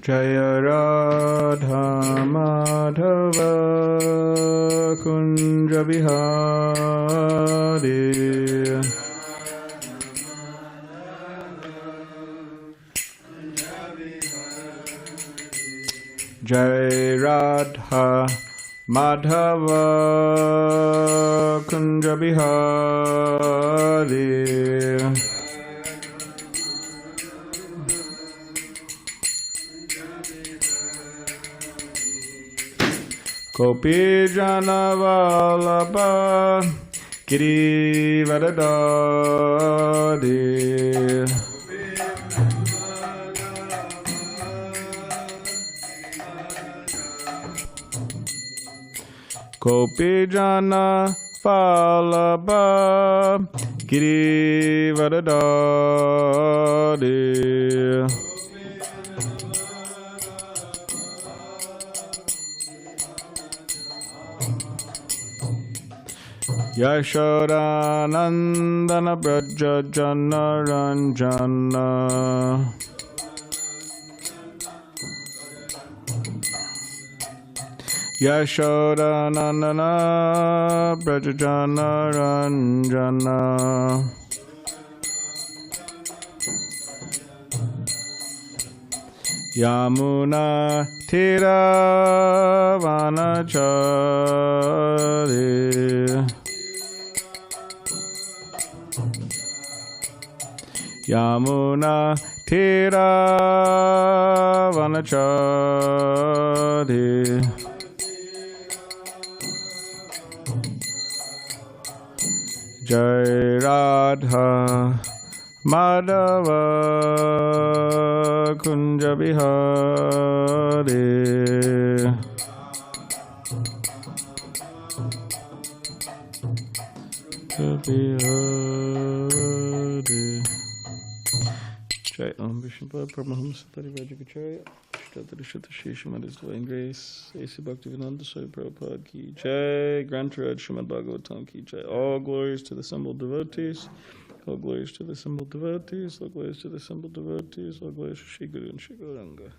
Jaya Radha Madhava Kunja Bihari Jai Radha Madhava Kunja Bihari Gopi Jana Vallabha Giri Varadari Gopi Jana Vallabha Giri Varadari Yashoda Nandana Braja Jana Ranjana Yashoda Nandana Braja Jana Ranjana Yamuna Tira Vanachari Yamuna Tira Vanachari Jai Radha Madhava Kunja Bihari Jai Om Vishnupada Paramahamsa Parivajikacharya Shtatra Shatashisham His Divine Grace A.C. Bhaktivedanta Swami Prabhupada Ki Jai Grantaraj Srimad Bhagavatam Ki Jai. All glories to the assembled devotees. All glories to the assembled devotees. All glories to the assembled devotees. All glories to Shri Guru and Shri Gauranga.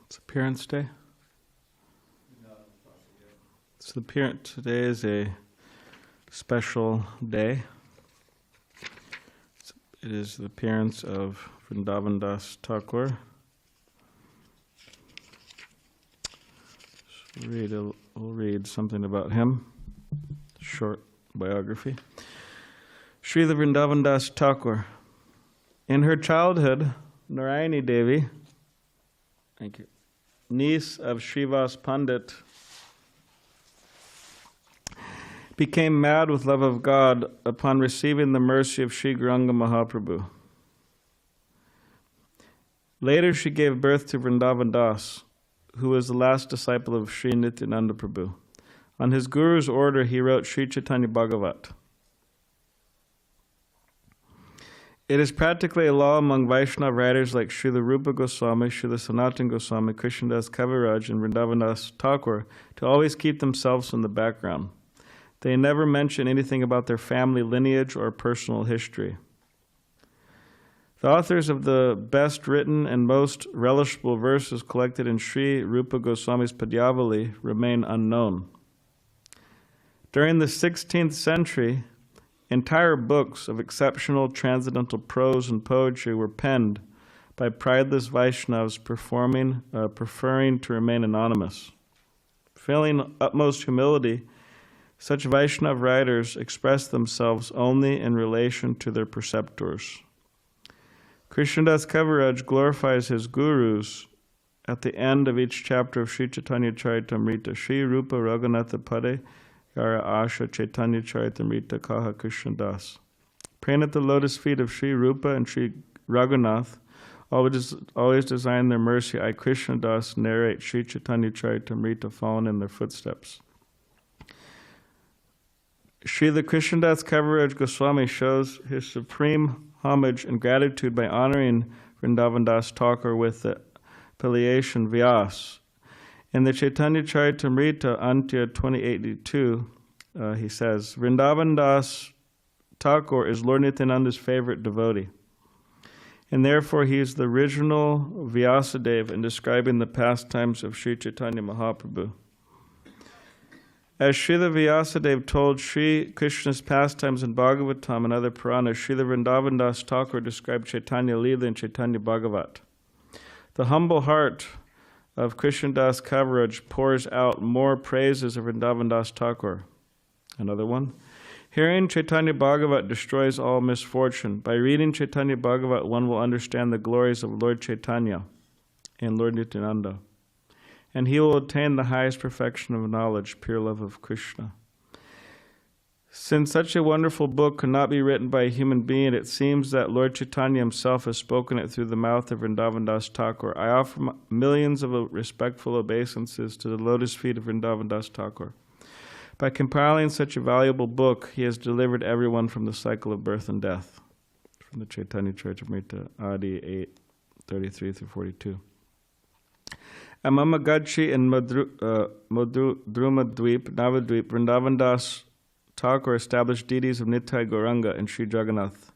It's Appearance Day. So today is a special day. It is the appearance of Vrindavan Das Thakur. So we'll read something about him, short biography. Srila Vrindavan Das Thakur. In her childhood, Narayani Devi, thank you, niece of Srivas Pandit, became mad with love of God upon receiving the mercy of Sri Gauranga Mahaprabhu. Later she gave birth to Vrindavan Das, who was the last disciple of Sri Nityananda Prabhu. On his guru's order he wrote Sri Chaitanya Bhagavat. It is practically a law among Vaishnava writers like Srila Rupa Goswami, Srila Sanatana Goswami, Krishnadas Kaviraj, and Vrindavan Das Thakur to always keep themselves in the background. They never mention anything about their family lineage or personal history. The authors of the best written and most relishable verses collected in Sri Rupa Goswami's Padyavali remain unknown. During the 16th century, entire books of exceptional transcendental prose and poetry were penned by prideless Vaishnavas preferring to remain anonymous. Feeling utmost humility, such Vaishnava writers express themselves only in relation to their preceptors. Krishnadas Kaviraj glorifies his gurus at the end of each chapter of Sri Chaitanya Charitamrita. Sri Rupa Raghunatha Pade Yara Asha Chaitanya Charitamrita Kaha Krishnadas. Praying at the lotus feet of Sri Rupa and Sri Raghunath, always design their mercy, I Krishnadas narrate Sri Chaitanya Charitamrita following in their footsteps. Srila Krishnadas Kaviraj Goswami shows his supreme homage and gratitude by honoring Vrindavan Das Thakur with the appellation Vyas. In the Chaitanya Charitamrita, Antya 2082, he says, Vrindavan Das Thakur is Lord Nityananda's favorite devotee, and therefore he is the original Vyasadeva in describing the pastimes of Sri Chaitanya Mahaprabhu. As Srila Vyasadeva told Sri Krishna's pastimes in Bhagavatam and other Puranas, Srila Vrindavan Das Thakur described Chaitanya Leela and Chaitanya Bhagavat. The humble heart of Krishnadas Kaviraj pours out more praises of Vrindavan Das Thakur. Another one. Hearing Chaitanya Bhagavat destroys all misfortune. By reading Chaitanya Bhagavat, one will understand the glories of Lord Chaitanya and Lord Nityananda, and he will attain the highest perfection of knowledge, pure love of Krishna. Since such a wonderful book could not be written by a human being, it seems that Lord Chaitanya himself has spoken it through the mouth of Vrindavan Das Thakur. I offer millions of respectful obeisances to the lotus feet of Vrindavan Das Thakur. By compiling such a valuable book, he has delivered everyone from the cycle of birth and death. From the Chaitanya Charitamrita, Adi 8, 33 through 42. At Mamagachi in Drumadweep, Navadweep, Vrindavan Das Thakur established deities of Nitai Gauranga and Sri Jagannath.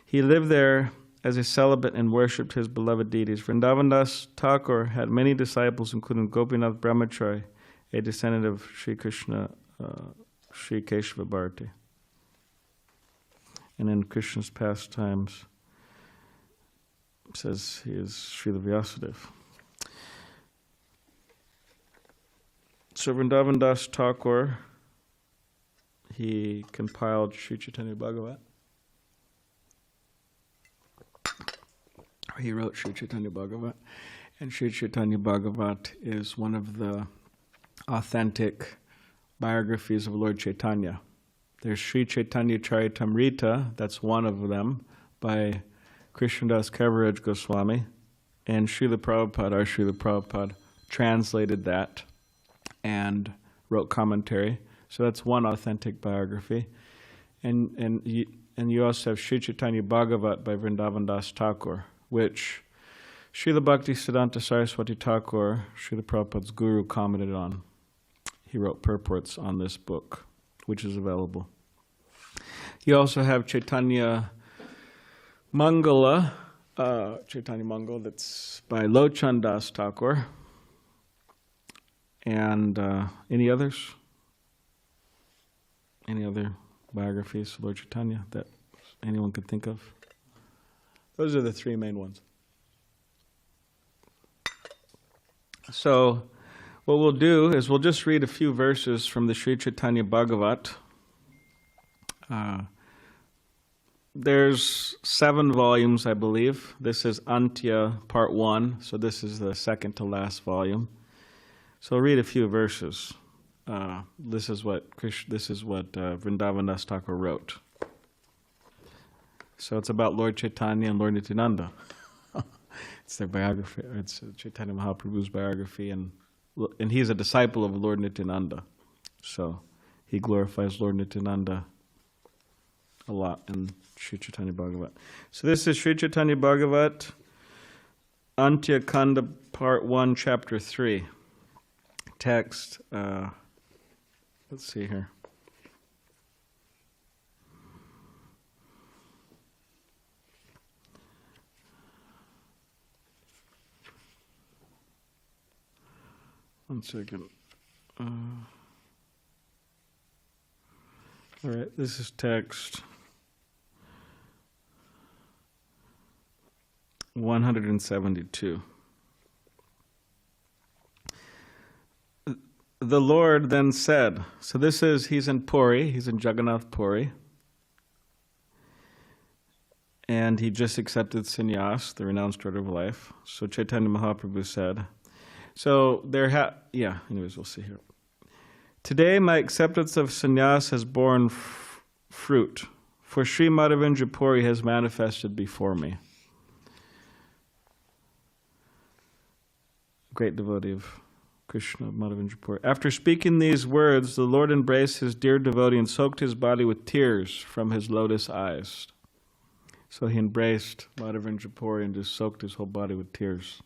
He lived there as a celibate and worshipped his beloved deities. Vrindavan Das Thakur had many disciples, including Gopinath Brahmachari, a descendant of Sri Krishna, Sri Keshava Bharati. And in Krishna's pastimes, it says he is Srila Vyasadeva. So Vrindavan Das Thakur, he compiled Sri Chaitanya Bhagavat. He wrote Sri Chaitanya Bhagavat, and Sri Chaitanya Bhagavat is one of the authentic biographies of Lord Chaitanya. There's Sri Chaitanya Charitamrita, that's one of them, by Krishnadas Kaviraj Goswami, and Srila Prabhupada, our Srila Prabhupada, translated that and wrote commentary. So that's one authentic biography. And you also have Sri Chaitanya Bhagavat by Vrindavan Das Thakur, which Srila Bhakti Siddhanta Saraswati Thakur, Srila Prabhupada's guru, commented on. He wrote purports on this book, which is available. You also have Chaitanya Mangala, Chaitanya Mangal, that's by Lochan Das Thakur. And any others? Any other biographies of Lord Chaitanya that anyone could think of? Those are the three main ones. So what we'll do is we'll just read a few verses from the Sri Chaitanya Bhagavat. There's 7 volumes, I believe. This is Antya Part 1, so this is the second to last volume. So I'll read a few verses. This is what Vrindavan Das Thakur wrote. So it's about Lord Chaitanya and Lord Nityananda. It's their biography. It's Chaitanya Mahaprabhu's biography, and he's a disciple of Lord Nityananda. So he glorifies Lord Nityananda a lot in Sri Chaitanya Bhagavat. So this is Sri Chaitanya Bhagavat, Antya Kanda Part 1, Chapter 3. Text, let's see here. One second. All right, this is text 172. The Lord then said, so he's in Puri, he's in Jagannath Puri, and he just accepted sannyas, the renounced order of life. So Chaitanya Mahaprabhu said, anyways, we'll see here. Today my acceptance of sannyas has borne fruit, for Sri Madhavendra Puri has manifested before me. Great devotee of Krishna, Madhavendra Puri. After speaking these words, the Lord embraced his dear devotee and soaked his body with tears from his lotus eyes. So he embraced Madhavendra Puri and just soaked his whole body with tears.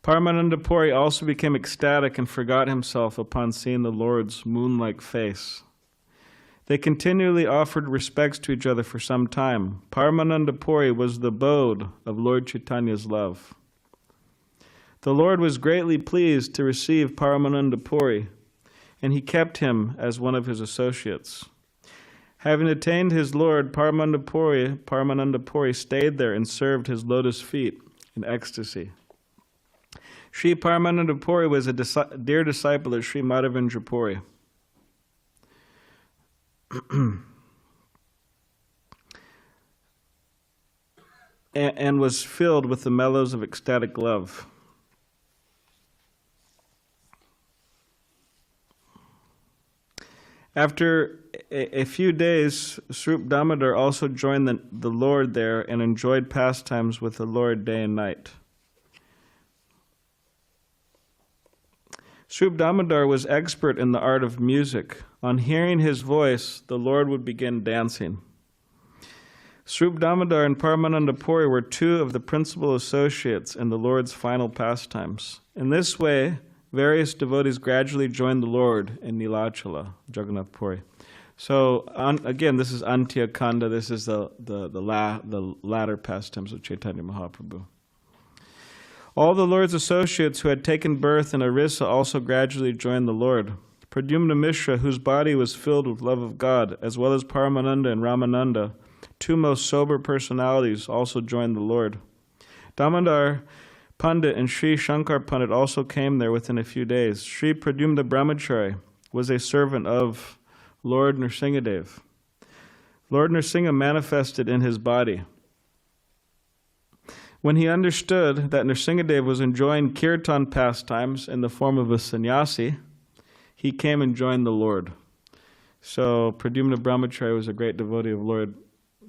Paramananda Puri also became ecstatic and forgot himself upon seeing the Lord's moon-like face. They continually offered respects to each other for some time. Paramananda Puri was the abode of Lord Chaitanya's love. The Lord was greatly pleased to receive Paramananda Puri, and he kept him as one of his associates. Having attained his Lord, Paramananda Puri stayed there and served his lotus feet in ecstasy. Sri Paramananda Puri was a dear disciple of Sri Madhavendra Puri. and was filled with the mellows of ecstatic love. After a few days, Swarup Damodar also joined the Lord there and enjoyed pastimes with the Lord day and night. Swarup Damodar was expert in the art of music. On hearing his voice, the Lord would begin dancing. Swarup Damodar and Paramananda Puri were two of the principal associates in the Lord's final pastimes. In this way, various devotees gradually joined the Lord in Nilachala, Jagannath Puri. So, again, this is Antya Kanda. This is the latter pastimes of Chaitanya Mahaprabhu. All the Lord's associates who had taken birth in Orissa also gradually joined the Lord. Pradyumna Mishra, whose body was filled with love of God, as well as Paramananda and Ramananda, two most sober personalities, also joined the Lord. Damodar Pandit and Sri Shankar Pandit also came there within a few days. Sri Pradyumna Brahmachari was a servant of Lord Nrsingadev. Lord Nrsinga manifested in his body. When he understood that Nrsingadev was enjoying kirtan pastimes in the form of a sannyasi, he came and joined the Lord. So Pradyumna Brahmachari was a great devotee of Lord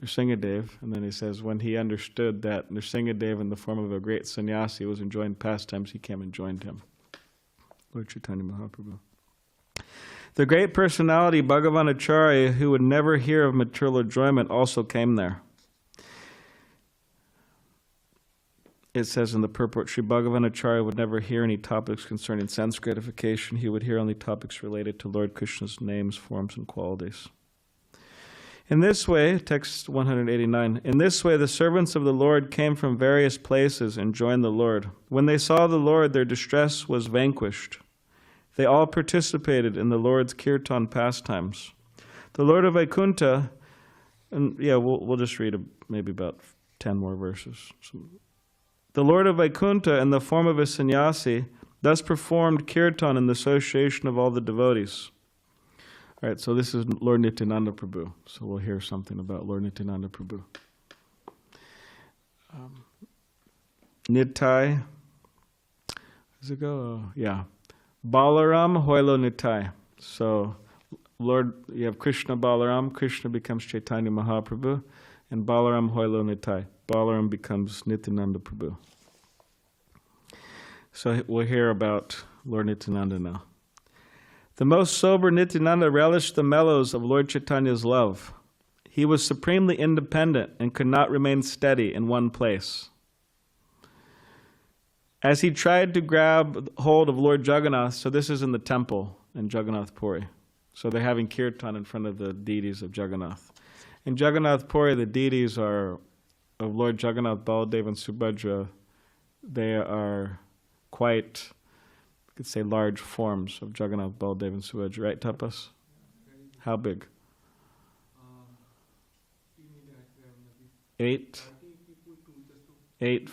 Nrsingadev, and then he says when he understood that Nrsingadev in the form of a great sannyasi was enjoying pastimes, he came and joined him. Lord Chaitanya Mahaprabhu. The great personality Bhagavanacharya, who would never hear of material enjoyment, also came there. It says in the purport, Sri Bhagavanacharya would never hear any topics concerning sense gratification. He would hear only topics related to Lord Krishna's names, forms, and qualities. In this way, text 189, in this way the servants of the Lord came from various places and joined the Lord. When they saw the Lord, their distress was vanquished. They all participated in the Lord's kirtan pastimes. The Lord of Vaikuntha, and we'll just read maybe about 10 more verses. The Lord of Vaikuntha, in the form of a sannyasi, thus performed kirtan in the association of all the devotees. All right, so this is Lord Nityananda Prabhu. So we'll hear something about Lord Nityananda Prabhu. Nitai. Does it go? Yeah. Balaram Hoilo Nitai. So, Lord, you have Krishna Balaram. Krishna becomes Chaitanya Mahaprabhu. And Balaram Hoilo Nitai. Balaram becomes Nityananda Prabhu. So we'll hear about Lord Nityananda now. The most sober Nityananda relished the mellows of Lord Chaitanya's love. He was supremely independent and could not remain steady in one place. As he tried to grab hold of Lord Jagannath, so this is in the temple in Jagannath Puri. So they're having kirtan in front of the deities of Jagannath. In Jagannath Puri, the deities are of Lord Jagannath, Baladev, and Subhadra. They are quite, you could say, large forms of Jagannath, Baladev, and Subhadra. Right, Tapas? How big? 8? 8?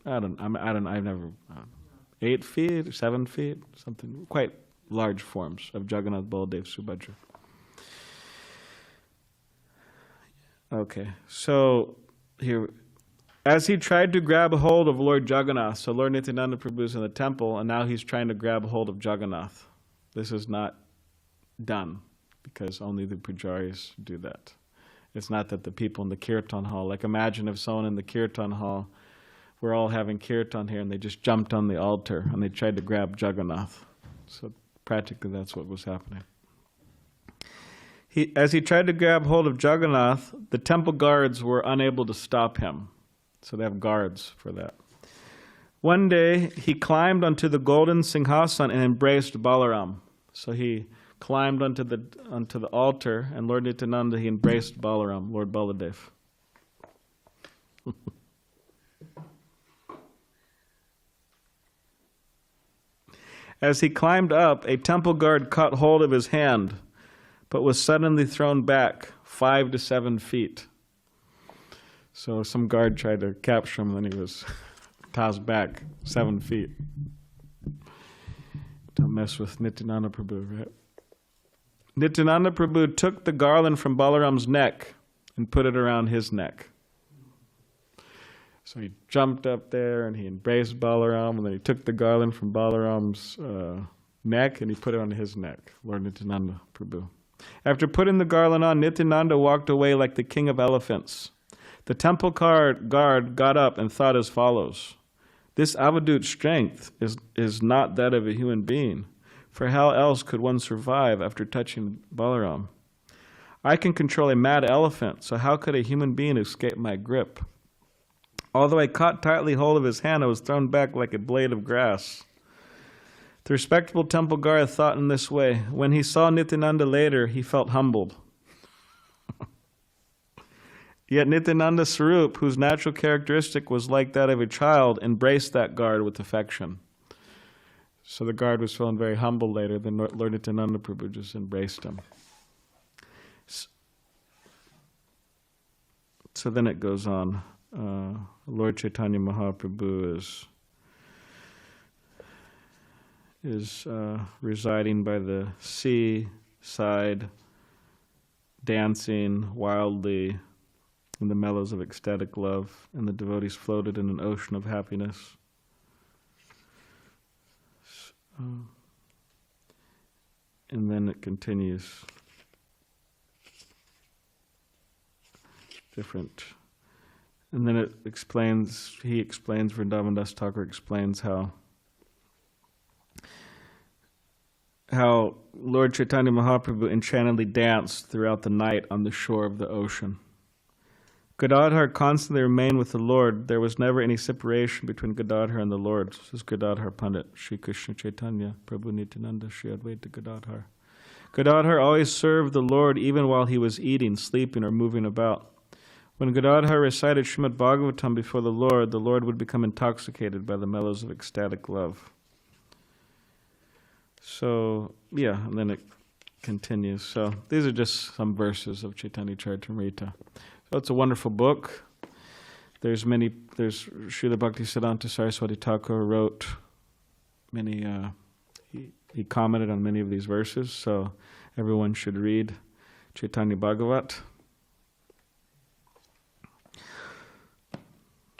I've never, 8 feet, 7 feet, something, quite large forms of Jagannath, Baladev, Subhadra. Okay, so here, as he tried to grab a hold of Lord Jagannath, so Lord Nityananda Prabhu is in the temple, and now he's trying to grab a hold of Jagannath. This is not done, because only the pujaris do that. It's not that the people in the kirtan hall, like imagine if someone in the kirtan hall, we're all having kirtan here, and they just jumped on the altar, and they tried to grab Jagannath. So practically that's what was happening. As he tried to grab hold of Jagannath, the temple guards were unable to stop him. So they have guards for that. One day he climbed onto the golden Singhasan and embraced Balaram. So he climbed onto the altar, and Lord Nityananda, he embraced Balaram, Lord Baladev. As he climbed up, a temple guard caught hold of his hand, but was suddenly thrown back 5 to 7 feet. So some guard tried to capture him, and then he was tossed back 7 feet. Don't mess with Nityananda Prabhu, right? Nityananda Prabhu took the garland from Balaram's neck and put it around his neck. So he jumped up there and he embraced Balaram, and then he took the garland from Balaram's neck and he put it on his neck, Lord Nityananda Prabhu. After putting the garland on, Nityananda walked away like the king of elephants. The temple guard got up and thought as follows: this avadut strength is not that of a human being, for how else could one survive after touching Balaram? I can control a mad elephant, so how could a human being escape my grip? Although I caught tightly hold of his hand, I was thrown back like a blade of grass. The respectable temple guard thought in this way. When he saw Nityananda later, he felt humbled. Yet Nityananda Swarup, whose natural characteristic was like that of a child, embraced that guard with affection. So the guard was feeling very humble later. Then Lord Nityananda Prabhu just embraced him. So then it goes on. Lord Chaitanya Mahaprabhu is residing by the sea side, dancing wildly in the mellows of ecstatic love, and the devotees floated in an ocean of happiness. And then it continues. Different. And then he explains, Vrindavan Das Thakur explains how Lord Chaitanya Mahaprabhu enchantedly danced throughout the night on the shore of the ocean. Gadadhar constantly remained with the Lord. There was never any separation between Gadadhar and the Lord. This is Gadadhar Pandit, Sri Krishna Chaitanya, Prabhu Nityananda, Sri Advaita Gadadhar. Gadadhar always served the Lord even while he was eating, sleeping, or moving about. When Gadadhar recited Srimad Bhagavatam before the Lord would become intoxicated by the mellows of ecstatic love. So, yeah, and then it continues. So, these are just some verses of Chaitanya Charitamrita. So, it's a wonderful book. There's Srila Bhaktisiddhanta Saraswati Thakur wrote many, he commented on many of these verses, so everyone should read Chaitanya Bhagavat.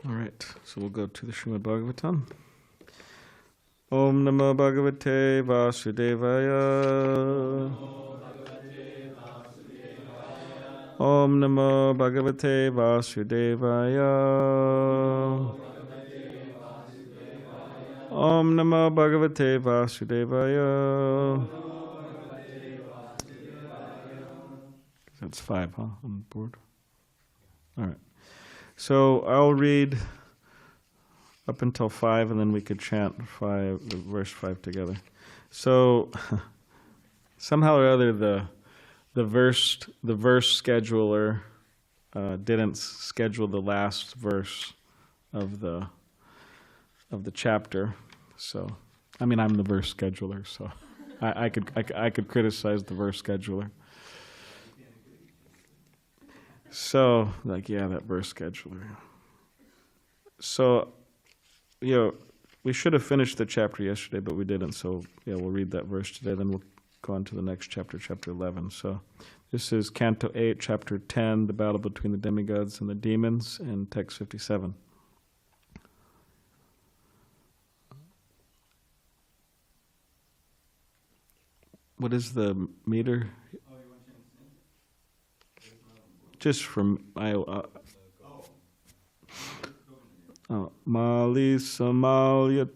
All right, so we'll go to the Srimad Bhagavatam. Om Namo Bhagavate Vasudevaya. Om Namo Bhagavate Vasudevaya. Om Namo Bhagavate Vasudevaya. That's 5, huh, on the board? All right. So I'll read up until 5, and then we could chant verse 5 together. So somehow or other, the verse scheduler didn't schedule the last verse of the chapter. So, I mean, I'm the verse scheduler, so I could criticize the verse scheduler. So, that verse scheduler. So, we should have finished the chapter yesterday, but we didn't. So, we'll read that verse today, then we'll go on to the next chapter, chapter 11. So, this is Canto 8, Chapter 10, the battle between the demigods and the demons, and text 57. What is the meter? Just from Mali Somalia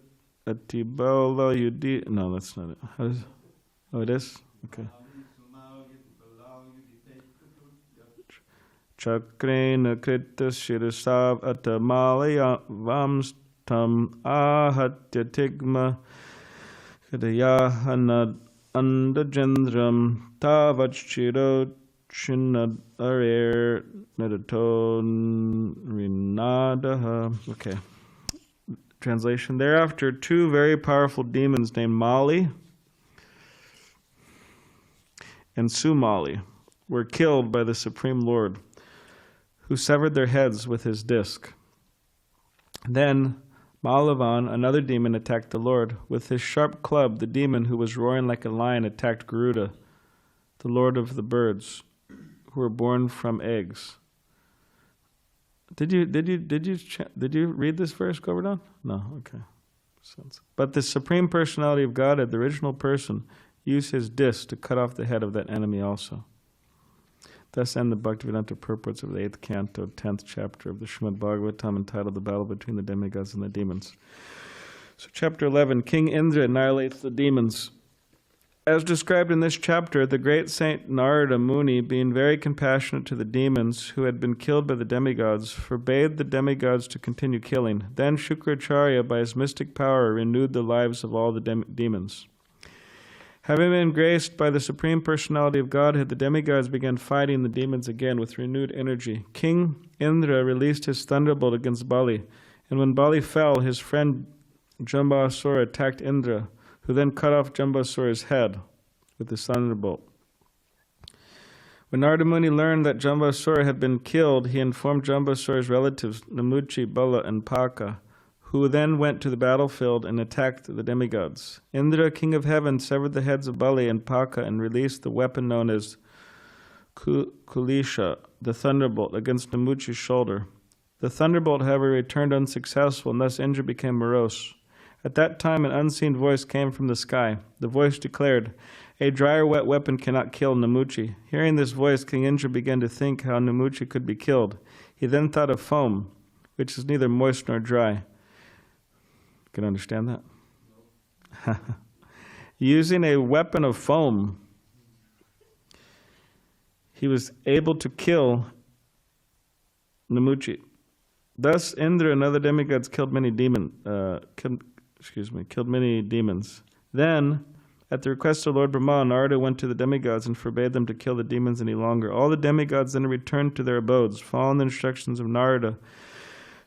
Atibala Yudi. No, that's not it. It is? Okay. Chakrena Krita Shirasav Atamalaya Vams tam ahatya tigma kadayahana andajendram tavachiro chinadarir nadaton rinadaha. Okay. Translation. Thereafter, two very powerful demons named Mali and Sumali were killed by the Supreme Lord, who severed their heads with his disc. Then Malavan, another demon, attacked the Lord. With his sharp club, the demon who was roaring like a lion attacked Garuda, the lord of the birds, who were born from eggs. Did you read this verse, Govardhan? No, okay. But the Supreme Personality of Godhead, the original person, used his disc to cut off the head of that enemy also. Thus end the Bhaktivedanta purports of the 8th canto, 10th chapter of the Srimad Bhagavatam, entitled The Battle Between the Demigods and the Demons. So chapter 11, King Indra annihilates the demons. As described in this chapter, the great saint Narada Muni, being very compassionate to the demons who had been killed by the demigods, forbade the demigods to continue killing. Then Shukracharya, by his mystic power, renewed the lives of all the demons. Having been graced by the Supreme Personality of Godhead, the demigods began fighting the demons again with renewed energy. King Indra released his thunderbolt against Bali, and when Bali fell, his friend Jambasura attacked Indra, who then cut off Jambasura's head with his thunderbolt. When Narada Muni learned that Jambasura had been killed, he informed Jambasura's relatives, Namuchi, Bala, and Paka, who then went to the battlefield and attacked the demigods. Indra, king of heaven, severed the heads of Bali and Paka and released the weapon known as Kulisha, the thunderbolt, against Namuchi's shoulder. The thunderbolt, however, returned unsuccessful, and thus Indra became morose. At that time, an unseen voice came from the sky. The voice declared, "A dry or wet weapon cannot kill Namuchi." Hearing this voice, King Indra began to think how Namuchi could be killed. He then thought of foam, which is neither moist nor dry. Can you understand that? Using a weapon of foam, he was able to kill Namuchi. Thus, Indra and other demigods killed many demons. Then, at the request of Lord Brahma, Narada went to the demigods and forbade them to kill the demons any longer. All the demigods then returned to their abodes, following the instructions of Narada.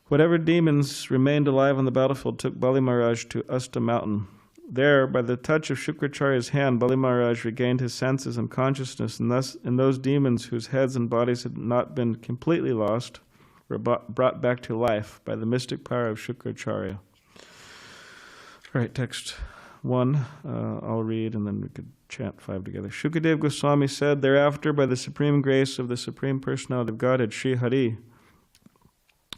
Whatever demons remained alive on the battlefield took Bali Maharaj to Asta mountain. There, by the touch of Shukracharya's hand, Bali Maharaj regained his senses and consciousness, and thus, and those demons whose heads and bodies had not been completely lost were brought back to life by the mystic power of Shukracharya. All right, text 1, I'll read and then we could chant 5 together. Shukadeva Goswami said, "Thereafter, by the supreme grace of the Supreme Personality of Godhead, Sri Hari,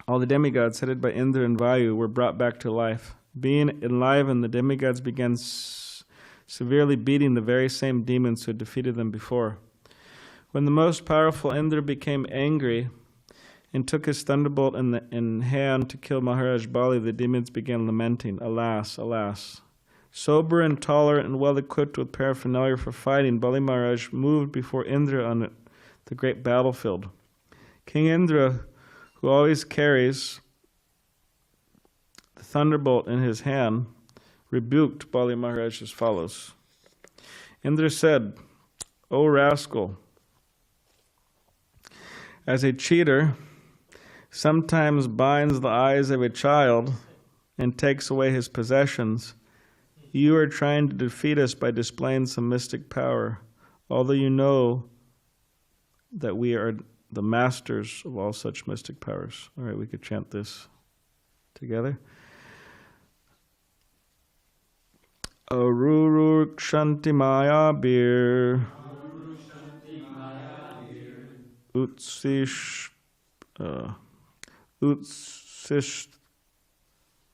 all the demigods headed by Indra and Vayu were brought back to life. Being enlivened, the demigods began severely beating the very same demons who had defeated them before. When the most powerful Indra became angry and took his thunderbolt in hand to kill Maharaj Bali, the demons began lamenting, 'Alas, alas.' Sober and tolerant and well equipped with paraphernalia for fighting, Bali Maharaj moved before Indra on the great battlefield. King Indra, who always carries the thunderbolt in his hand, rebuked Bali Maharaj as follows. Indra said, 'O rascal, as a cheater sometimes binds the eyes of a child and takes away his possessions, you are trying to defeat us by displaying some mystic power, although you know that we are the masters of all such mystic powers.'" All right, we could chant this together. Arurur Kshanti Maya Bir Utsish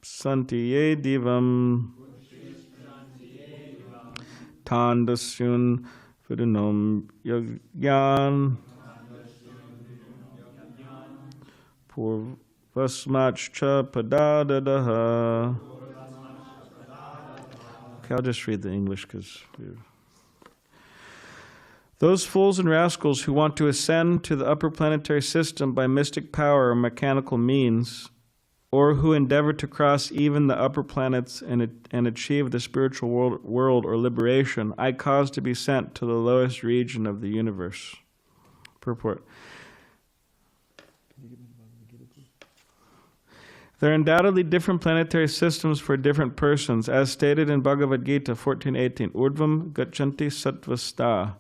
Santiye Divam Tandasyun Vidunom Yagyan Purvasmachcha Padadadaha. Okay, I'll just read the English because those fools and rascals who want to ascend to the upper planetary system by mystic power or mechanical means or who endeavor to cross even the upper planets and achieve the spiritual world or liberation, I cause to be sent to the lowest region of the universe. Purport. There are undoubtedly different planetary systems for different persons, as stated in Bhagavad Gita 14:18. Urdhvam gachanti sattvastha.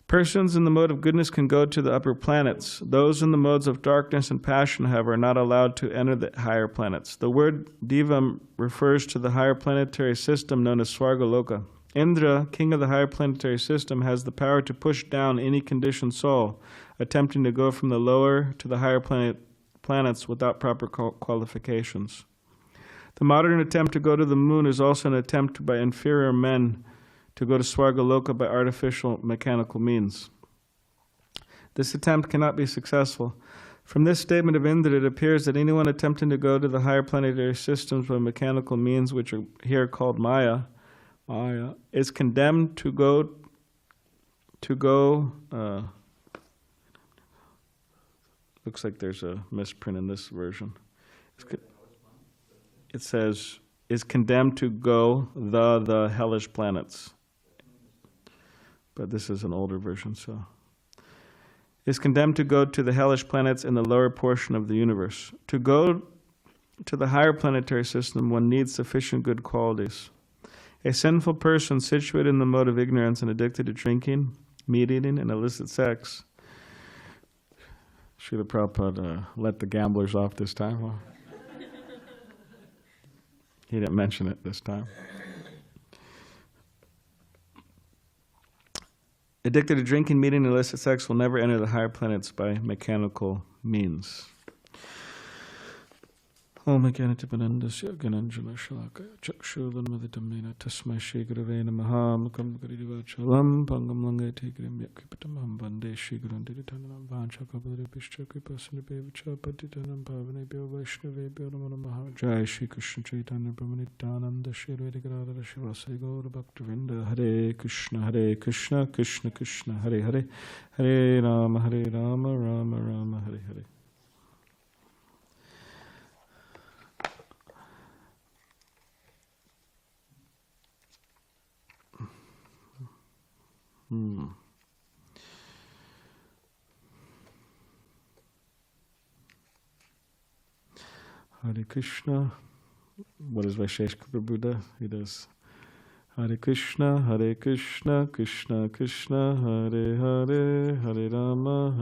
Persons in the mode of goodness can go to the upper planets. Those in the modes of darkness and passion, however, are not allowed to enter the higher planets. The word Divam refers to the higher planetary system known as Svargaloka. Indra, king of the higher planetary system, has the power to push down any conditioned soul attempting to go from the lower to the higher planets without proper qualifications. The modern attempt to go to the moon is also an attempt by inferior men to go to Svargaloka by artificial mechanical means. This attempt cannot be successful. From this statement of Indra, it appears that anyone attempting to go to the higher planetary systems by mechanical means, which are here called Maya, is condemned to go. Looks like there's a misprint in this version. It says, is condemned to go the hellish planets. But this is an older version, so. Is condemned to go to the hellish planets in the lower portion of the universe. To go to the higher planetary system, one needs sufficient good qualities. A sinful person situated in the mode of ignorance and addicted to drinking, meat eating, and illicit sex. Srila Prabhupada let the gamblers off this time. Well, he didn't mention it this time. Addicted to drinking, meat, and illicit sex will never enter the higher planets by mechanical means. Om Ganatipanandasya Gananjana Shalakaya Chakshulan Maditamena Tasmai Shigravena Mahamukam Garivachalam Pangam Langate Grim Yakipatamam Bande Shigranditatanam Vanchakabari Pishchakipasanibeva Patitanam Pavane Bio Vaishnave Bioramana Mahajai Shri Krishna Chaitanya Pramanitananda Shri Vedikarada Shivasai Gaura Bhaktavinda Hare Krishna Krishna Krishna Hare Hare Hare Rama Rama Rama Hare Hare. Hare Krishna. What does Vaisheshika Prabhu? He does Hare Krishna, Krishna Krishna, Hare Hare, Hare Rama,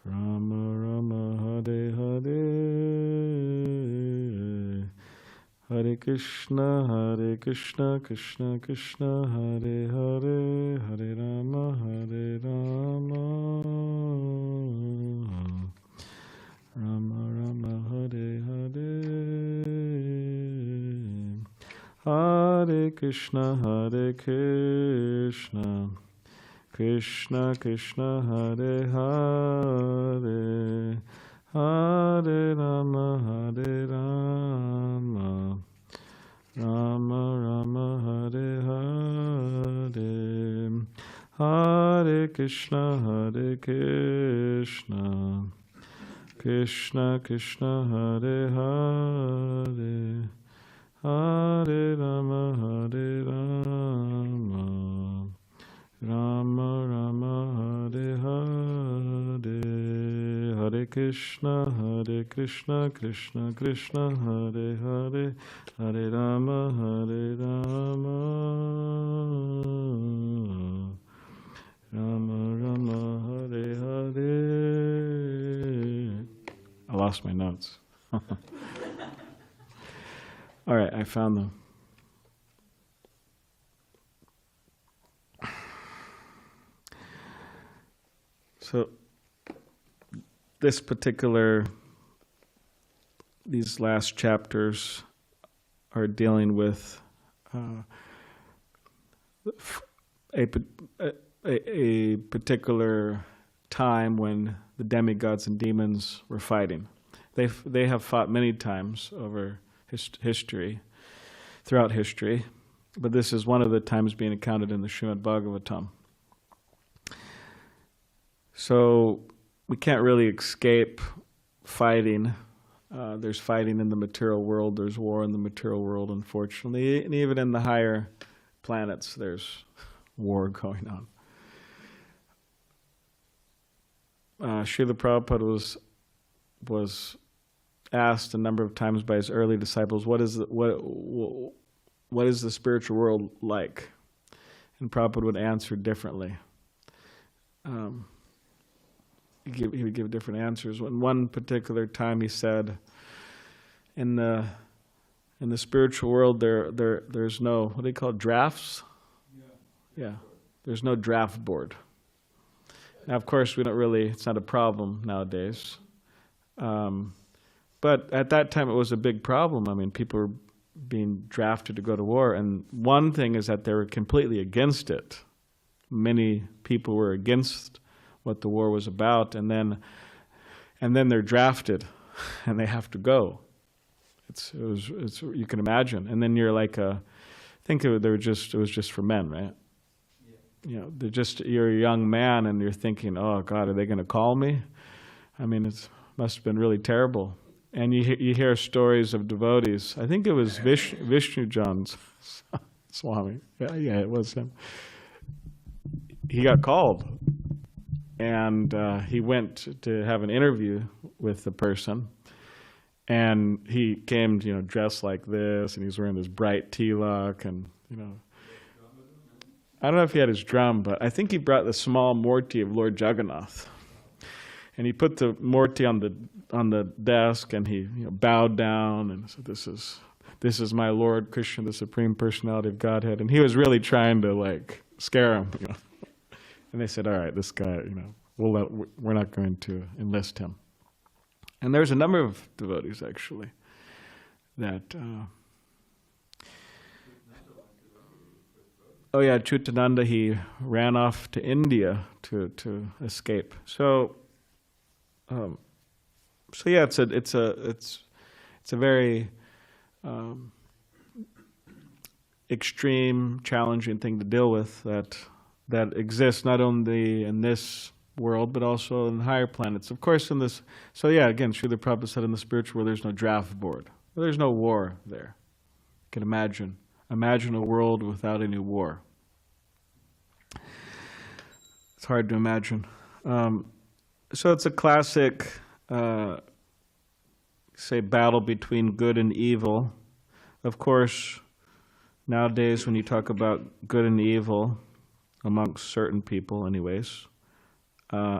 Rama Rama, Hare Hare. Hare Krishna, Krishna Krishna, Hare Hare, Hare Rama, Rama Rama, Hare Hare. Hare Krishna, Krishna Krishna, Hare Hare, Hare Rama, Rama Rama, Hare Hare. Hare Krishna, Krishna Krishna, Hare Hare, Hare Rama, Rama Rama, Hare Hare. Hare Krishna, Krishna Krishna, Hare Hare, Hare Rama, Rama Rama, Hare Hare. I lost my notes. All right, I found them. So these last chapters are dealing with a particular time when the demigods and demons were fighting. They have fought many times over history, throughout history, but this is one of the times being accounted in the Srimad Bhagavatam. So we can't really escape fighting. There's fighting in the material world. There's war in the material world, unfortunately. And even in the higher planets, there's war going on. Srila Prabhupada was asked a number of times by his early disciples, what is the spiritual world like? And Prabhupada would answer differently. He would give different answers. In one particular time, he said, "In the spiritual world, there's no, what do they call it, drafts? Yeah, there's no draft board." Now, of course, it's not a problem nowadays. But at that time, it was a big problem. I mean, people were being drafted to go to war. And one thing is that they were completely against it. Many people were against what the war was about. And then they're drafted and they have to go. You can imagine. And then you're like it was just for men, right? You're a young man and you're thinking, oh God, are they going to call me? I mean, it must have been really terrible. And you hear stories of devotees. I think it was Vishnu Jan's Swami. Yeah, it was him. He got called. And he went to have an interview with the person. And he came, dressed like this, and he's wearing this bright tilak, and, I don't know if he had his drum, but I think he brought the small murti of Lord Jagannath. And he put the murti on the desk, and he bowed down and said, "This is my Lord Krishna, the Supreme Personality of Godhead." And he was really trying to scare him. And they said, "All right, this guy, we're not going to enlist him." And there's a number of devotees actually that. Oh yeah, Chutananda, he ran off to India to escape. So yeah, it's a very extreme, challenging thing to deal with that exists not only in this world but also in higher planets. Of course, again, Srila Prabhupada said in the spiritual world there's no draft board. Well, there's no war there. You can imagine a world without any war. It's hard to imagine. So it's a classic, battle between good and evil. Of course, nowadays when you talk about good and evil, amongst certain people anyways, they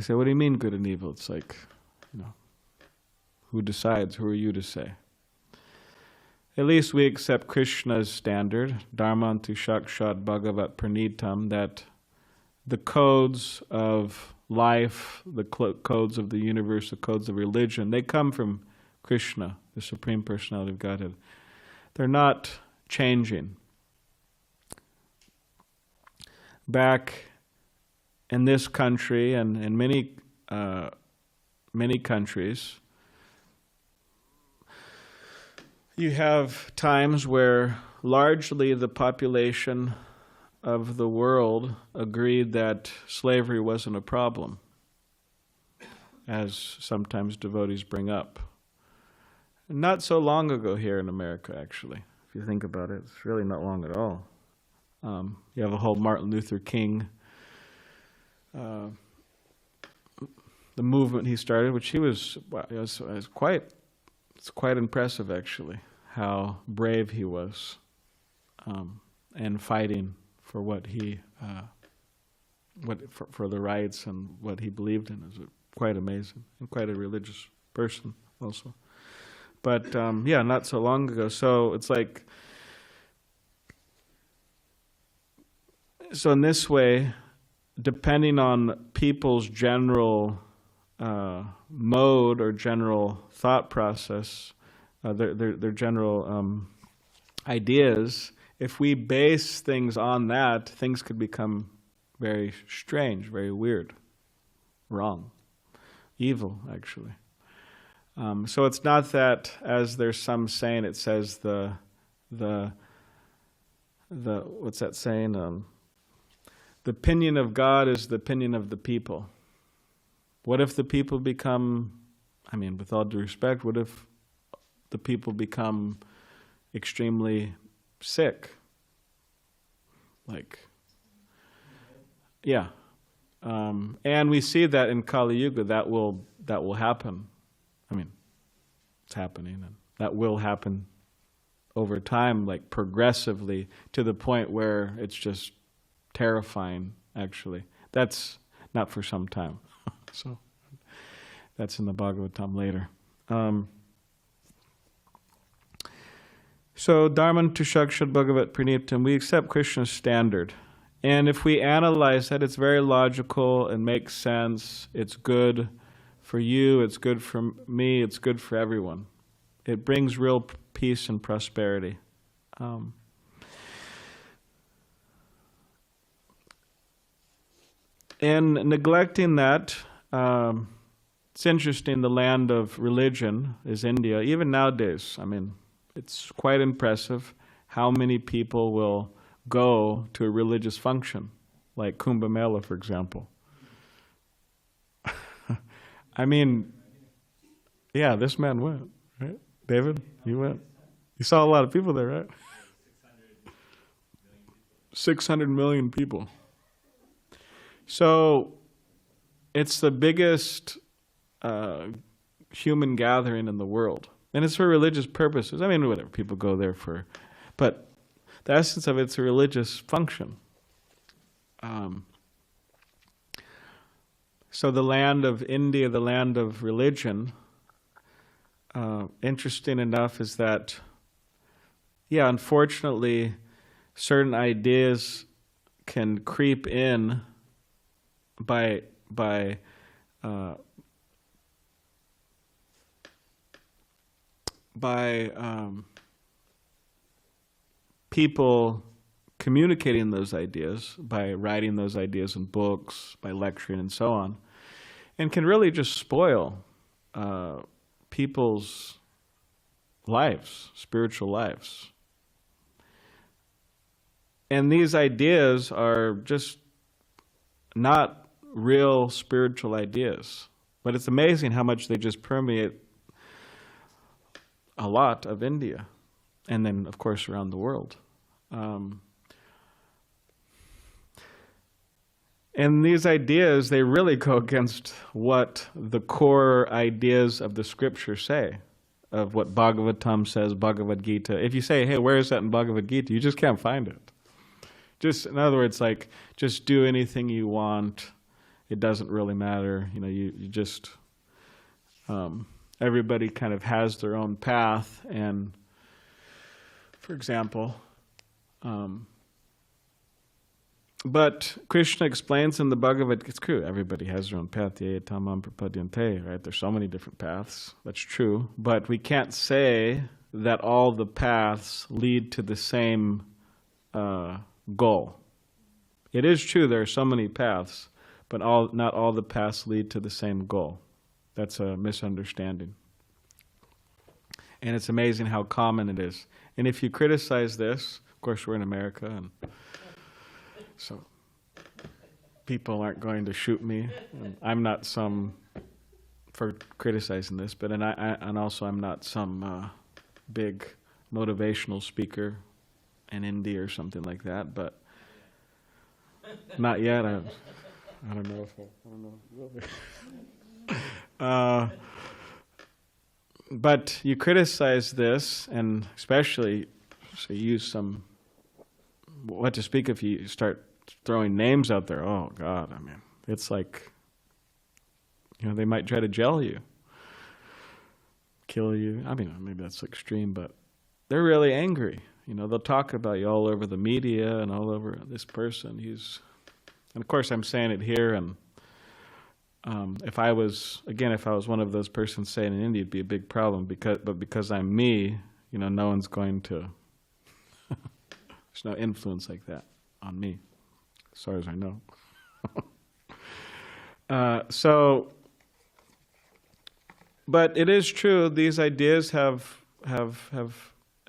say, what do you mean good and evil? It's like, who decides? Who are you to say? At least we accept Krishna's standard, Dharmantu Shakshat Bhagavat Pranitam, that the codes of life, the codes of the universe, the codes of religion, they come from Krishna, the Supreme Personality of Godhead. They're not changing. Back in this country and in many countries, you have times where largely the population of the world agreed that slavery wasn't a problem, as sometimes devotees bring up. Not so long ago here in America, actually. If you think about it, it's really not long at all. You have a whole Martin Luther King, the movement he started, which it's quite impressive actually, how brave he was, and fighting for what he, for the rights and what he believed in. Is quite amazing, and quite a religious person also. But not so long ago. So it's like, so in this way, depending on people's general mode or general thought process, their general ideas, if we base things on that, things could become very strange, very weird, wrong, evil, actually. So it's not that, as there's some saying, it says the what's that saying? The opinion of God is the opinion of the people. What if the people become, I mean, with all due respect, what if the people become extremely sick? Like, yeah. And we see that in Kali Yuga, that will happen. I mean, it's happening, and that will happen over time, like progressively, to the point where it's just terrifying, actually. That's not for some time. So that's in the Bhagavatam later. So Dharman Tushakshad Bhagavat Praniptam, we accept Krishna's standard. And if we analyze that, it's very logical and makes sense. It's good for you, it's good for me, it's good for everyone. It brings real peace and prosperity. And neglecting that, it's interesting, the land of religion is India. Even nowadays, I mean, it's quite impressive how many people will go to a religious function, like Kumbh Mela, for example. I mean, yeah, this man went, right? David, you went. You saw a lot of people there, right? 600 million people. So it's the biggest human gathering in the world. And it's for religious purposes. I mean, whatever, people go there for, but the essence of it's a religious function. So the land of India, the land of religion, interesting enough is that, yeah, unfortunately, certain ideas can creep in by people communicating those ideas, by writing those ideas in books, by lecturing and so on, and can really just spoil people's lives, spiritual lives. And these ideas are just not real spiritual ideas. But it's amazing how much they just permeate a lot of India, and then, of course, around the world. And these ideas, they really go against what the core ideas of the scripture say, of what Bhagavatam says, Bhagavad Gita. If you say, hey, where is that in Bhagavad Gita? You just can't find it. Just, in other words, like, just do anything you want. It doesn't really matter. You know, you just, everybody kind of has their own path. And, for example, but Krishna explains in the Bhagavad Gita, it's true, everybody has their own path, ye tamam prapadyante, right? There's so many different paths, that's true. But we can't say that all the paths lead to the same goal. It is true there are so many paths, but not all the paths lead to the same goal. That's a misunderstanding. And it's amazing how common it is. And if you criticize this, of course we're in America, and so people aren't going to shoot me. And I'm not for criticizing this, but and also I'm not some big motivational speaker in India or something like that, but not yet. I don't know if but you criticize this, and especially so you use what to speak if you start throwing names out there. Oh God, I mean, it's like, they might try to jail you, kill you. I mean, maybe that's extreme, but they're really angry. They'll talk about you all over the media and all over this person. And of course I'm saying it here, and if I was one of those persons saying in India, it'd be a big problem, because I'm me, no one's going to, there's no influence like that on me, as far as I know. But it is true, these ideas have,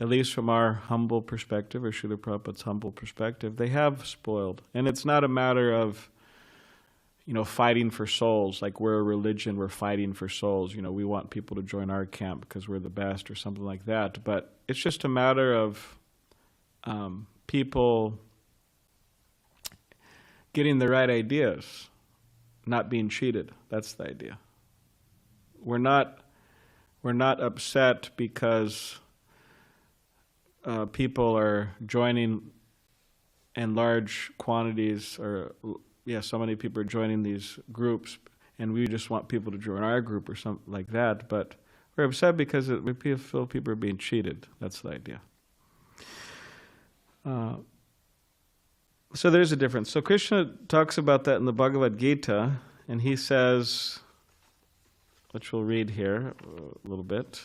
at least from our humble perspective, or Srila Prabhupada's humble perspective, they have spoiled. And it's not a matter of, fighting for souls, like we're a religion, we're fighting for souls. We want people to join our camp because we're the best or something like that. But it's just a matter of people getting the right ideas, not being cheated. That's the idea. We're not upset because people are joining in large quantities, or so many people are joining these groups, and we just want people to join our group or something like that. But we're upset because we feel people are being cheated. That's the idea. So there's a difference. So Krishna talks about that in the Bhagavad Gita, and he says, which we'll read here a little bit,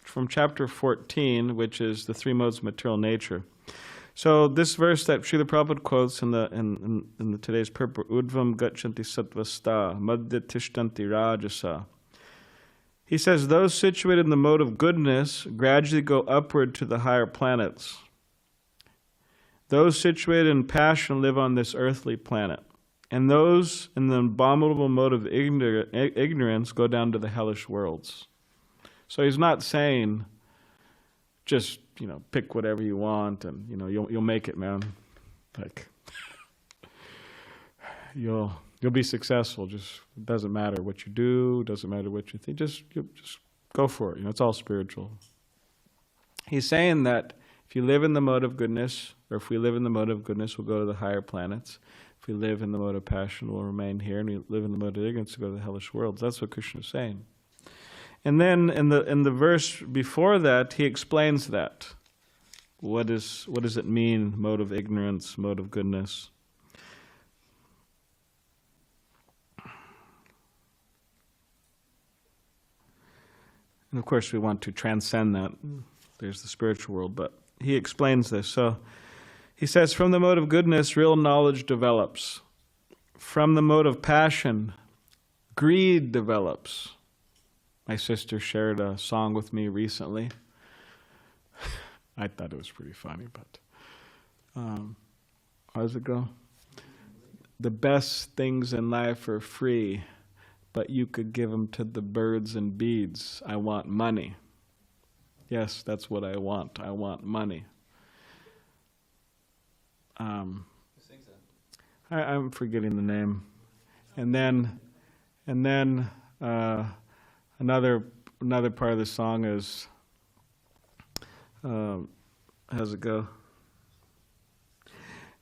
from chapter 14, which is the three modes of material nature. So this verse that Srila Prabhupada quotes in the today's purport, Udvam gachanti sattvasta, madhya tishtanti rajasa. He says, those situated in the mode of goodness gradually go upward to the higher planets. Those situated in passion live on this earthly planet. And those in the abominable mode of ignorance go down to the hellish worlds. So he's not saying just, pick whatever you want and, you'll make it, man. Like, you'll be successful. Just, it doesn't matter what you do, doesn't matter what you think. Just go for it. It's all spiritual. He's saying that if you live in the mode of goodness, or if we live in the mode of goodness, we'll go to the higher planets. If we live in the mode of passion, we'll remain here, and we live in the mode of ignorance, we'll go to the hellish worlds. That's what Krishna is saying. And then in the verse before that, he explains that. What does it mean, mode of ignorance, mode of goodness? And of course, we want to transcend that. There's the spiritual world, but he explains this. So he says, from the mode of goodness, real knowledge develops. From the mode of passion, greed develops. My sister shared a song with me recently. I thought it was pretty funny, but how does it go? The best things in life are free, but you could give them to the birds and bees. I want money. Yes, that's what I want. I want money. I'm forgetting the name. And then another part of the song is, how's it go?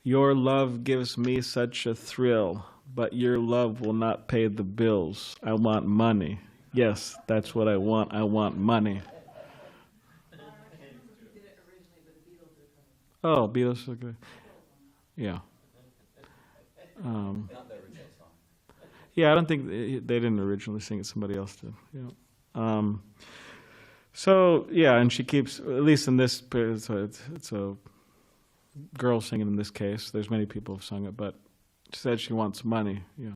Your love gives me such a thrill, but your love will not pay the bills. I want money. Yes, that's what I want. I want money. Oh, Beatles are good. Yeah. Yeah, I don't think they didn't originally sing it. Somebody else did. Yeah. So yeah, and she keeps, at least in this, it's a girl singing in this case. There's many people who've sung it, but she said she wants money. Yeah,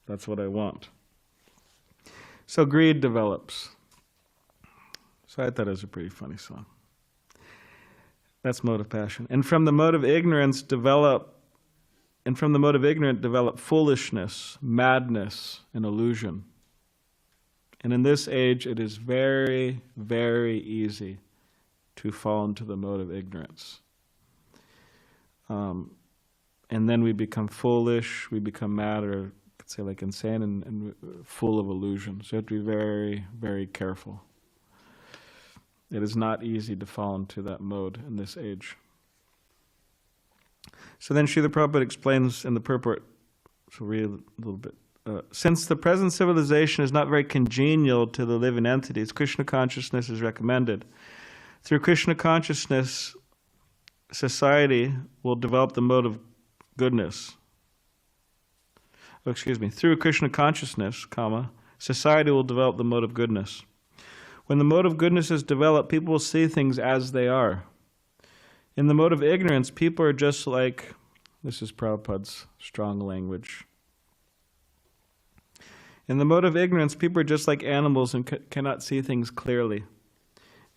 that's what I want. So greed develops. So I thought it was a pretty funny song. That's mode of passion. And from the mode of ignorance develop foolishness, madness, and illusion. And in this age, it is very, very easy to fall into the mode of ignorance. And then we become foolish, we become mad, or I could say like insane, and full of illusion. So you have to be very, very careful. It is not easy to fall into that mode in this age. So then Srila Prabhupada explains in the purport, so we'll read a little bit. Since the present civilization is not very congenial to the living entities, Krishna consciousness is recommended. Through Krishna consciousness, society will develop the mode of goodness. Through Krishna consciousness, society will develop the mode of goodness. When the mode of goodness is developed, people will see things as they are. In the mode of ignorance, people are just like, this is Prabhupada's strong language. In the mode of ignorance, people are just like animals and cannot see things clearly.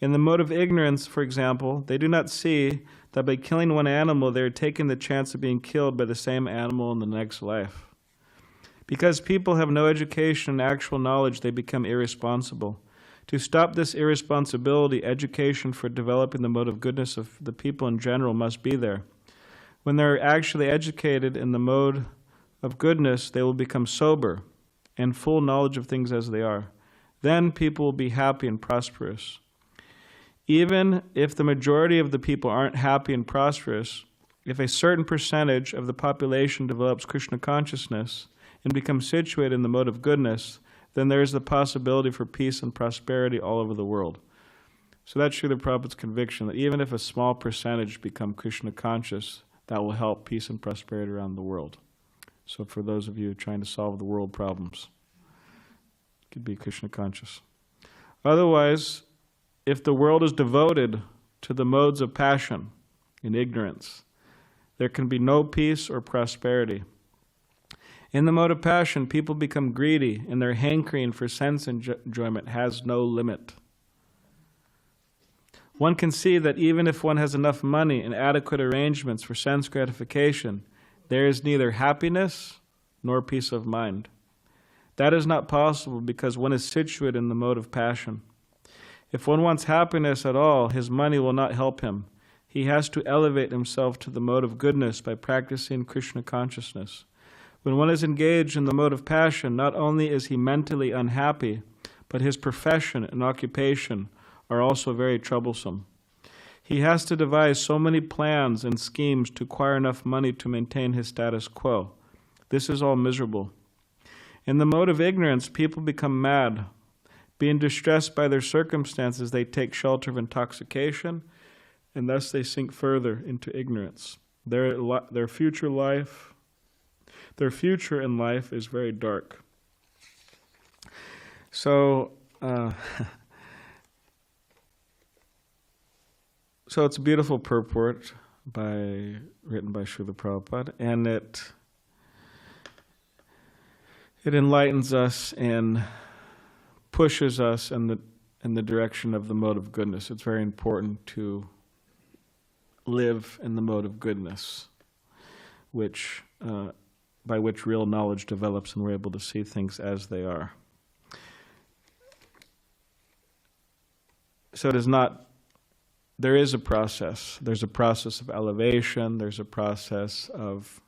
In the mode of ignorance, for example, they do not see that by killing one animal, they are taking the chance of being killed by the same animal in the next life. Because people have no education and actual knowledge, they become irresponsible. To stop this irresponsibility, education for developing the mode of goodness of the people in general must be there. When they're actually educated in the mode of goodness, they will become sober and full knowledge of things as they are. Then people will be happy and prosperous. Even if the majority of the people aren't happy and prosperous, if a certain percentage of the population develops Krishna consciousness and becomes situated in the mode of goodness, then there is the possibility for peace and prosperity all over the world. So that's Srila Prabhupada's conviction, that even if a small percentage become Krishna conscious, that will help peace and prosperity around the world. So for those of you trying to solve the world problems, you could be Krishna conscious. Otherwise, if the world is devoted to the modes of passion and ignorance, there can be no peace or prosperity. In the mode of passion, people become greedy, and their hankering for sense enjoyment has no limit. One can see that even if one has enough money and adequate arrangements for sense gratification, there is neither happiness nor peace of mind. That is not possible because one is situated in the mode of passion. If one wants happiness at all, his money will not help him. He has to elevate himself to the mode of goodness by practicing Krishna consciousness. When one is engaged in the mode of passion, not only is he mentally unhappy, but his profession and occupation are also very troublesome. He has to devise so many plans and schemes to acquire enough money to maintain his status quo. This is all miserable. In the mode of ignorance, people become mad. Being distressed by their circumstances, they take shelter of intoxication, and thus they sink further into ignorance. Their future in life is very dark. So, so it's a beautiful purport written by Srila Prabhupada, and it enlightens us and pushes us in the direction of the mode of goodness. It's very important to live in the mode of goodness, by which real knowledge develops and we're able to see things as they are. So there is a process. There's a process of elevation, there's a process of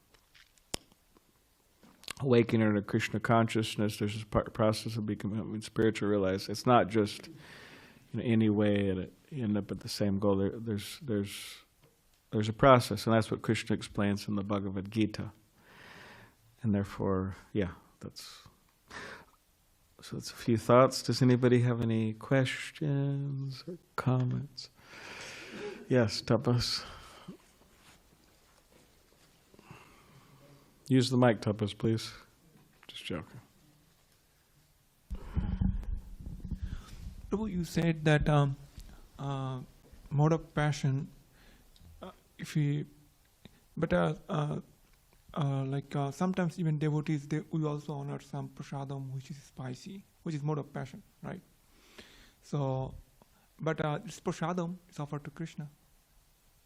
awakening to Krishna consciousness, there's a process of becoming spiritual realized. It's not just any way you end up at the same goal. There's a process, and that's what Krishna explains in the Bhagavad Gita. And therefore, that's a few thoughts. Does anybody have any questions or comments? Yes, Tapas. Use the mic, Tapas, please. Just joking. Prabhu, you said that mode of passion, sometimes even devotees, they will also honor some prasadam which is spicy, which is mode of passion, right? So, but this prasadam is offered to Krishna.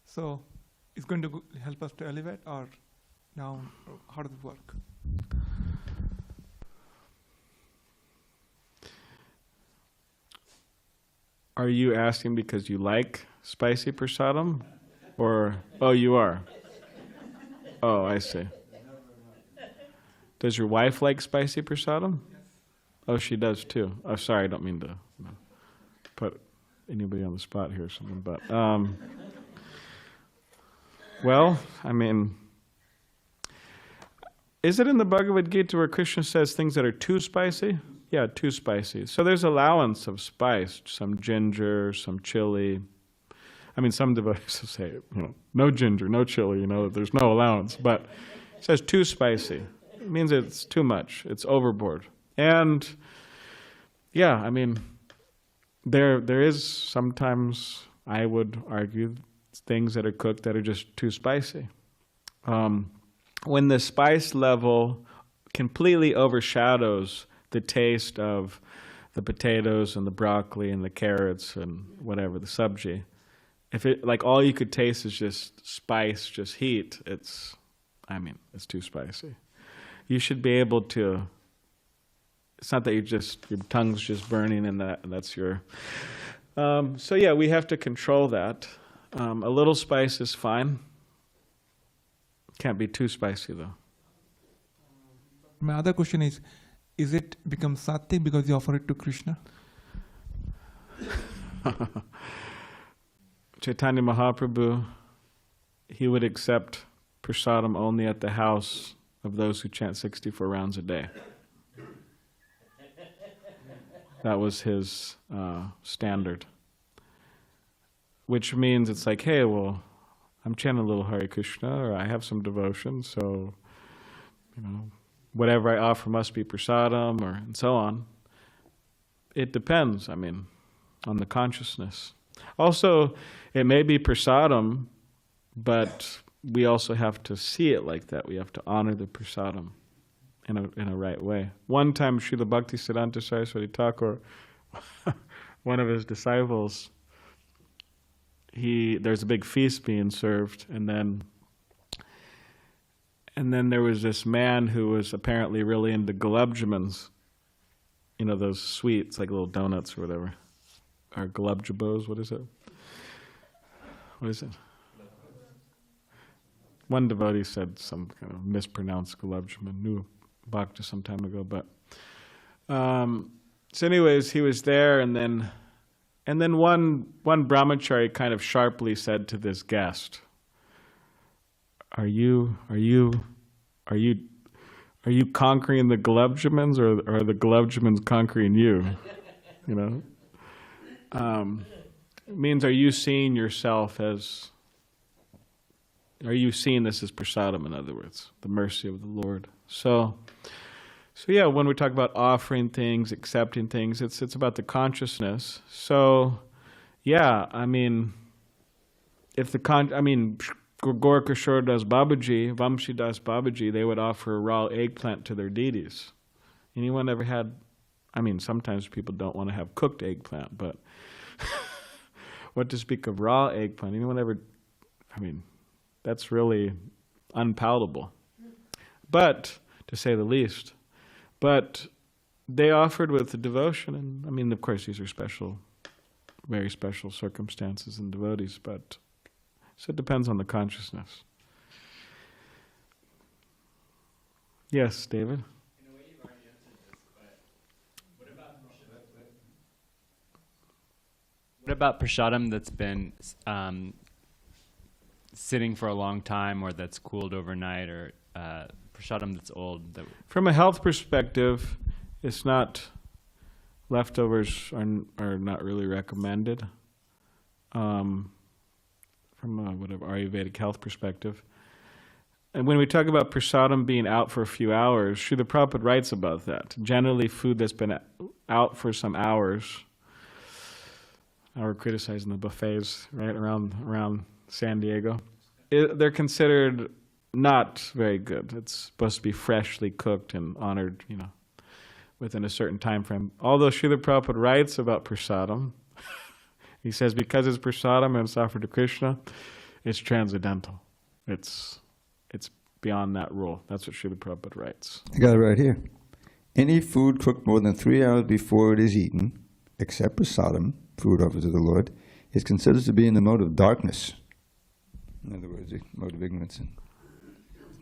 So, it's going to help us to elevate or down? Or how does it work? Are you asking because you like spicy prasadam? Or, oh, you are? Oh, I see. Does your wife like spicy prasadam? Yes. Oh, she does too. Oh, sorry, I don't mean to put anybody on the spot here or something, but, well, I mean, is it in the Bhagavad Gita where Krishna says things that are too spicy? Yeah, too spicy. So there's allowance of spice, some ginger, some chili. I mean, some devotees say, no ginger, no chili, there's no allowance. But it says too spicy. It means it's too much. It's overboard. And, yeah, I mean, there is sometimes, I would argue, things that are cooked that are just too spicy. When the spice level completely overshadows the taste of the potatoes and the broccoli and the carrots and whatever, the sabji, if it, like, all you could taste is just spice, just heat, it's too spicy. you should be able to, it's not that your tongue's just burning and that's your, so yeah, we have to control that. A little spice is fine. Can't be too spicy though. My other question is it become sattvic because you offer it to Krishna? Chaitanya Mahaprabhu, he would accept prasadam only at the house of those who chant 64 rounds a day. That was his standard. Which means it's like, hey, well, I'm chanting a little Hare Krishna, or I have some devotion, so, whatever I offer must be prasadam, and so on. It depends, on the consciousness. Also, it may be prasadam, but we also have to see it like that. We have to honor the prasadam in a right way. One time, Srila Bhakti Siddhanta Saraswati Thakur, one of his disciples, there's a big feast being served, and then there was this man who was apparently really into gulab jamans, those sweets, like little donuts or whatever. Or gulab jabos, what is it? What is it? One devotee said some kind of mispronounced gulab jamun, knew Bhakti some time ago, but so anyways, he was there, and then one brahmachari kind of sharply said to this guest, Are you conquering the gulab jamuns, or are the gulab jamuns conquering you? It means, are you seeing yourself as, are you seeing this as prasadam, in other words, the mercy of the Lord? So yeah, when we talk about offering things, accepting things, it's about the consciousness. So yeah, if Gorka Shore Das Babaji, Vamshi Das Babaji, they would offer raw eggplant to their deities. Anyone ever had, sometimes people don't want to have cooked eggplant, but what to speak of raw eggplant? Anyone ever, that's really unpalatable. But, to say the least, but they offered with the devotion, and of course these are special, very special circumstances and devotees, but so it depends on the consciousness. Yes, David? In a way you've already answered this, but what about prasadam that's been sitting for a long time, or that's cooled overnight, or prasadam that's old? From a health perspective, it's not, leftovers are not really recommended. From a whatever Ayurvedic health perspective. And when we talk about prasadam being out for a few hours, Srila Prabhupada writes about that. Generally, food that's been out for some hours, now we're criticizing the buffets right around San Diego, they're considered not very good. It's supposed to be freshly cooked and honored, within a certain time frame. Although Srila Prabhupada writes about prasadam, he says because it's prasadam and it's offered to Krishna, it's transcendental. It's beyond that rule. That's what Srila Prabhupada writes. I got it right here. Any food cooked more than 3 hours before it is eaten, except prasadam, food offered to the Lord, is considered to be in the mode of darkness. In other words, the mode of ignorance.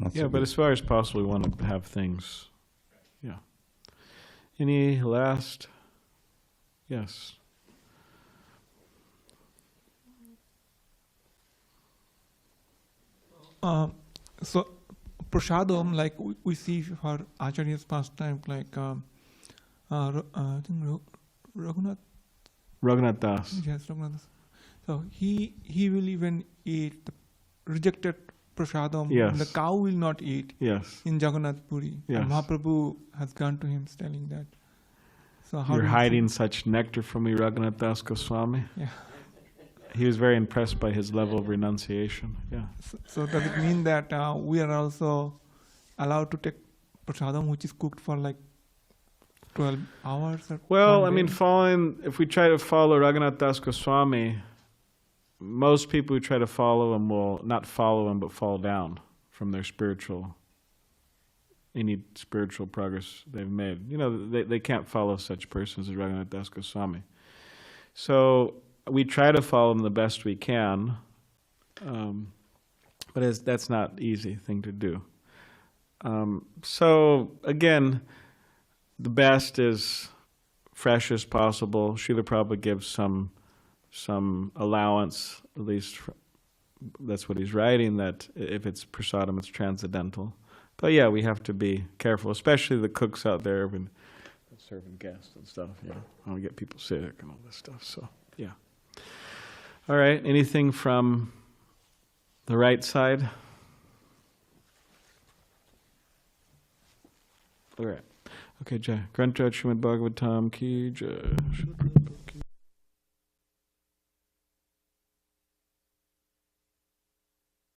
But as far as possible, we want to have things. Yeah. Any last? Yes. So prasadam, like we see for Acharya's pastime, like I think Raghunath Das. Yes, Raghunath Das. So he will even eat the rejected prasadam. Yes. The cow will not eat. Yes. In Jagannath Puri. Yes. And Mahaprabhu has gone to him telling that. So how You're hiding such nectar from me, Raghunath Das Goswami. Yeah. He was very impressed by his level of renunciation. Yeah. So does it mean that we are also allowed to take prasadam which is cooked for like 12 hours? Well, if we try to follow Raghunath Das Goswami, most people who try to follow him will not follow him but fall down from their spiritual, any spiritual progress they've made. You know, they can't follow such persons as Raghunath Das Goswami. So we try to follow them the best we can, but that's not an easy thing to do. So again, the best is fresh as possible. Srila Prabhupada gives some allowance, at least that's what he's writing, that if it's prasadam, it's transcendental. But yeah, we have to be careful, especially the cooks out there when serving guests and stuff. Yeah, I don't get people sick and all this stuff. So yeah. All right. Anything from the right side? All right. Okay, Jai. Granth Srimad Bhagavatam ki Jai.